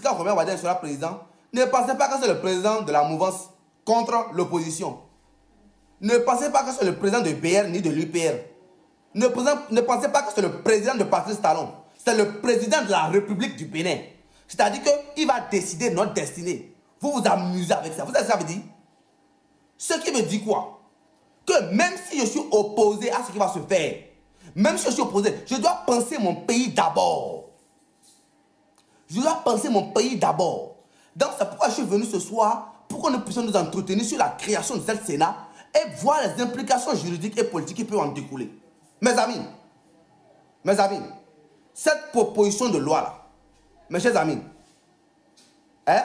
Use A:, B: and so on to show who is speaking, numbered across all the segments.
A: Quand Romain Wardani sera président, ne pensez pas que c'est le président de la mouvance contre l'opposition. Ne pensez pas que c'est le président de PR ni de l'UPR. Ne pensez pas que c'est le président de Patrice Talon. C'est le président de la République du Bénin. C'est-à-dire qu'il va décider notre destinée. Vous vous amusez avec ça. Vous savez ce que ça veut dire? Ce qui veut dire quoi? Que même si je suis opposé à ce qui va se faire, même si je suis opposé, je dois penser mon pays d'abord. Je dois penser mon pays d'abord. Donc c'est pourquoi je suis venu ce soir, pour que nous puissions nous entretenir sur la création de cette Sénat et voir les implications juridiques et politiques qui peuvent en découler. Mes amis, cette proposition de loi-là, mes chers amis, hein,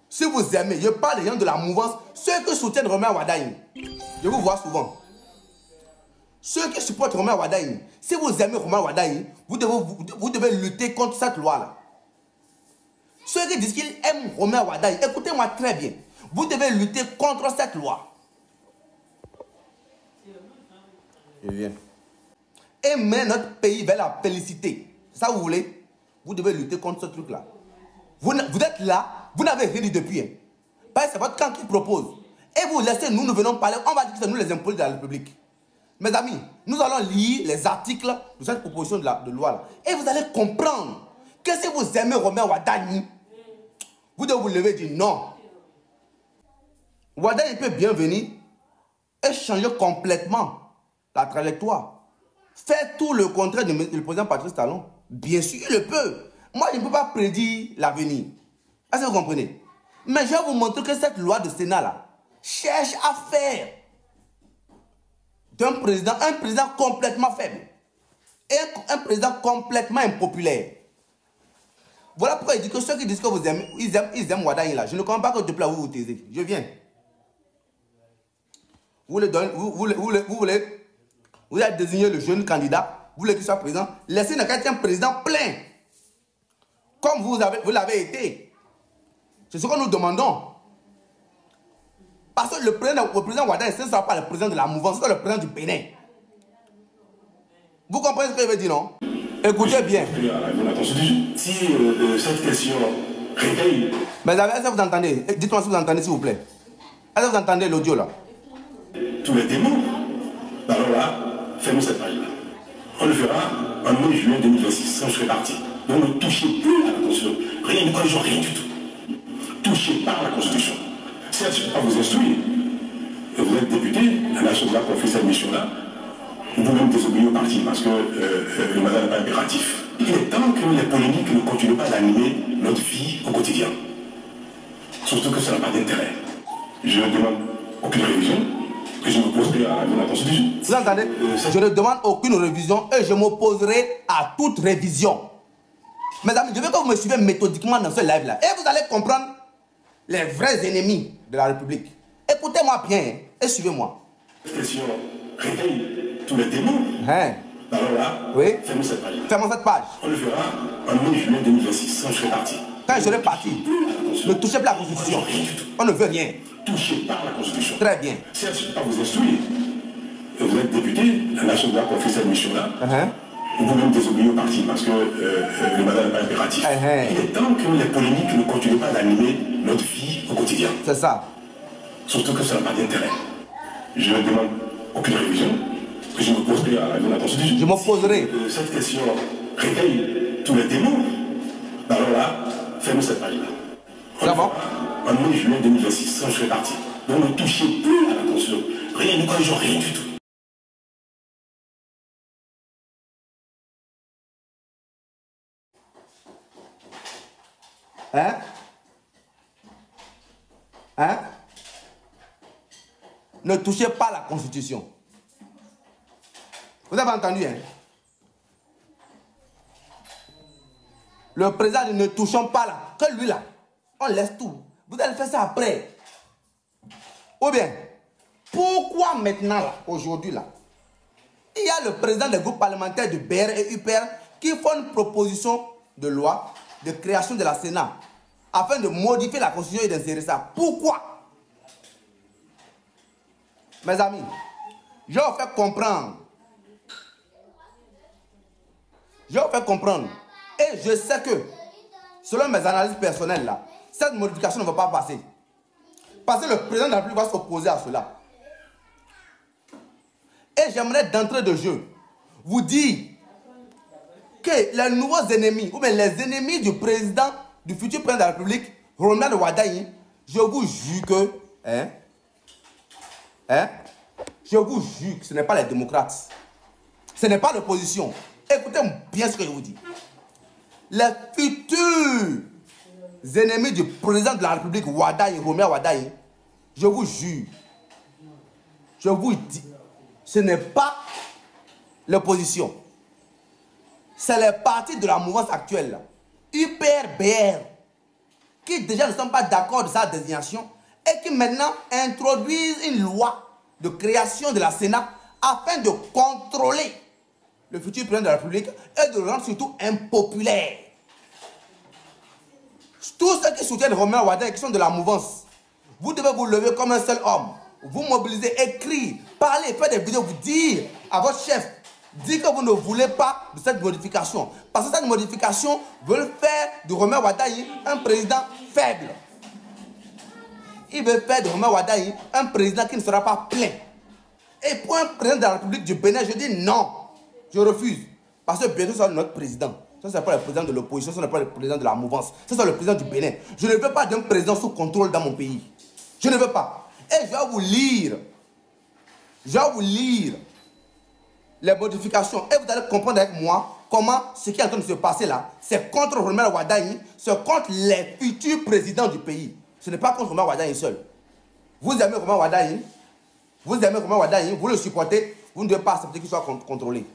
A: si vous aimez, je parle des gens de la mouvance, ceux qui soutiennent Romain Wardani, je vous vois souvent. Ceux qui supportent Romain Wardani, si vous aimez Romain Wardani, vous devez lutter contre cette loi-là. Ceux qui disent qu'ils aiment Romain Wardani, écoutez-moi très bien. Vous devez lutter contre cette loi. Je viens. Et mener notre pays vers la félicité. C'est ça que vous voulez? Vous devez lutter contre ce truc-là. Vous êtes là, vous n'avez rien dit depuis. Hein. Parce que c'est votre camp qui propose. Et vous laissez, nous venons parler, on va dire que c'est nous les imposés de la République. Mes amis, nous allons lire les articles de cette proposition de loi-là. Et vous allez comprendre que si vous aimez Romain Wardani, vous devez vous lever et dire non. Wardani peut bien venir et changer complètement la trajectoire. Faire tout le contraire du président Patrice Talon. Bien sûr, il le peut. Moi, je ne peux pas prédire l'avenir. Est-ce que vous comprenez? Mais je vais vous montrer que cette loi de Sénat-là cherche à faire d'un président un président complètement faible. Et un président complètement impopulaire. Voilà pourquoi il dit que ceux qui disent que vous aimez, ils aiment Wardani là. Je ne comprends pas que depuis là vous vous taisez. Je viens. Vous avez désigné le jeune candidat, vous voulez qu'il soit président. Laissez un président plein. Comme vous l'avez été. C'est ce que nous demandons. Parce que le président Wardani, ce ne sera pas le président de la mouvance, c'est le président du Bénin. Vous comprenez ce que je veux dire, non? Écoutez bien.
B: Si cette question réveille...
A: Mais est-ce que vous entendez? Dites-moi si vous entendez, s'il vous plaît. Est-ce que vous entendez l'audio là?
B: Tous les démons. Alors là, fais-nous cette page-là. On le fera en mai juin 2026, quand je serai parti. Donc ne touchez plus à la Constitution. Rien, ne corrigeons rien du tout. Touchez pas à la Constitution. Certes, je ne peux pas vous instruire. Vous êtes député, la nation doit confier cette mission-là. Vous pouvez même désobéir au parti parce que le mandat n'est pas impératif. Il est temps que les polémiques ne continuent pas d'animer notre vie au quotidien. Surtout que ça n'a pas d'intérêt. Je ne demande aucune révision, que je m'opposerai à la Constitution.
A: Vous entendez? Je ne demande aucune révision et je m'opposerai à toute révision. Mes amis, je veux que vous me suivez méthodiquement dans ce live-là. Et vous allez comprendre les vrais ennemis de la République. Écoutez-moi bien hein, et suivez-moi.
B: Cette question réveille tous les démons.
A: Hein?
B: Alors là,
A: oui?
B: fais-moi cette page.
A: Fais-moi cette page.
B: On le fera en mai juin 2026, quand je serai parti.
A: Quand je serai parti, ne touchez plus à la Constitution. On ne veut rien.
B: Touchez pas à la Constitution.
A: Très bien.
B: Certes, je ne peux pas vous instruire. Vous êtes député, la nation doit confier cette mission-là. Vous pouvez même désobéir au parti parce que le mandat n'est pas impératif. Il est temps que les polémiques ne continuent pas d'animer notre vie au quotidien.
A: C'est ça.
B: Surtout que ça n'a pas d'intérêt. Je ne demande aucune révision, que je m'opposerai à la Constitution.
A: Je m'opposerai.
B: Cette question réveille tous les démons. Alors là, fais-nous cette page-là.
A: D'abord
B: en mai juin 2026, quand je serai parti. Donc ne touchez plus à la Constitution. Rien, ne corrigeons rien du tout.
A: Hein? Hein? Ne touchez pas à la Constitution. Vous avez entendu, hein? Le président dit ne touchons pas là. Que lui là, on laisse tout. Vous allez faire ça après. Ou bien, pourquoi maintenant là, aujourd'hui là, il y a le président des groupes parlementaires de BR et UPR qui font une proposition de loi de création de la Sénat afin de modifier la Constitution et d'insérer ça. Pourquoi? Mes amis, je vais vous faire comprendre. Je vais vous faire comprendre. Et je sais que selon mes analyses personnelles, là, cette modification ne va pas passer. Parce que le président de la République va s'opposer à cela. Et j'aimerais d'entrée de jeu vous dire que les nouveaux ennemis, ou bien les ennemis du président, du futur président de la République, Romuald Wardani, je vous jure que, je vous jure que ce n'est pas les démocrates. Ce n'est pas l'opposition. Écoutez bien ce que je vous dis. Les futurs ennemis du président de la République, Romuald Wardani, je vous jure, je vous dis, ce n'est pas l'opposition. C'est les partis de la mouvance actuelle, UPR-BR, qui déjà ne sont pas d'accord de sa désignation et qui maintenant introduisent une loi de création de la Sénat afin de contrôler le futur président de la République et de le rendre surtout impopulaire. Tous ceux qui soutiennent Romuald Wardani, qui sont de la mouvance, vous devez vous lever comme un seul homme. Vous mobiliser, écrire, parler, faire des vidéos, vous dire à votre chef, dire que vous ne voulez pas de cette modification. Parce que cette modification veut faire de Romuald Wardani un président faible. Il veut faire de Romuald Wardani un président qui ne sera pas plein. Et pour un président de la République du Bénin, je dis non. Je refuse. Parce que bientôt, c'est notre président. Ça, ce n'est pas le président de l'opposition, ce n'est pas le président de la mouvance. Ça, c'est le président du Bénin. Je ne veux pas d'un président sous contrôle dans mon pays. Je ne veux pas. Et je vais vous lire. Je vais vous lire les modifications. Et vous allez comprendre avec moi comment ce qui est en train de se passer là, c'est contre Romuald Wardani, c'est contre les futurs présidents du pays. Ce n'est pas contre Romuald Wardani seul. Vous aimez Romuald Wardani, vous le supportez, vous ne devez pas accepter qu'il soit contrôlé.